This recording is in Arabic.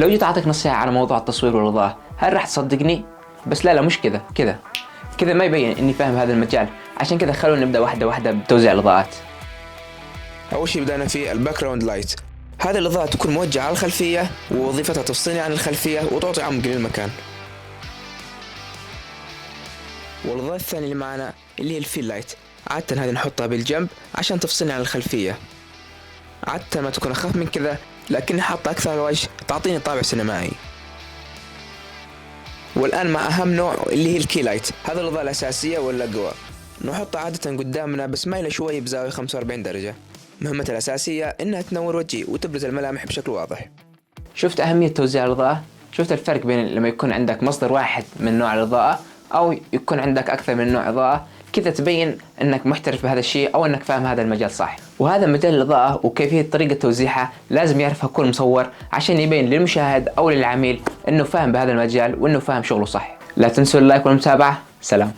لو جيت أعطيك نصيحة على موضوع التصوير والإضاءة هل راح تصدقني؟ بس لا مش كذا ما يبين إني فاهم هذا المجال. عشان كذا خلونا نبدأ واحدة واحدة بتوزيع الإضاءات. أول شيء بدأنا في الباك جراوند لايت. هذه الإضاءة تكون موجهة على الخلفية ووظيفتها تفصلني عن الخلفية وتعطي عمق للمكان. والإضاءة الثانية اللي معنا اللي هي الفيل لايت، عادة هذه نحطها بالجنب عشان تفصلني عن الخلفية. عادة ما تكون أخف من كذا لكني حاطة أكثر على الوجه تعطيني طابع سينمائي. والآن مع أهم نوع اللي هي الكي لايت. هذا الإضاءة الأساسية والأقوى، نحطها عادة قدامنا بس مايلة شوي بزاوية 45 درجة. مهمتها الأساسية إنها تنور وجهي وتبرز الملامح بشكل واضح. شفت أهمية توزيع الإضاءة؟ شفت الفرق بين لما يكون عندك مصدر واحد من نوع الإضاءة أو يكون عندك أكثر من نوع إضاءة؟ كذا تبين أنك محترف بهذا الشيء أو أنك فاهم هذا المجال صح. وهذا مجال الإضاءة وكيفية طريقة توزيعها لازم يعرفها كل مصور عشان يبين للمشاهد أو للعميل أنه فاهم بهذا المجال وأنه فاهم شغله صح. لا تنسوا اللايك والمتابعة. سلام.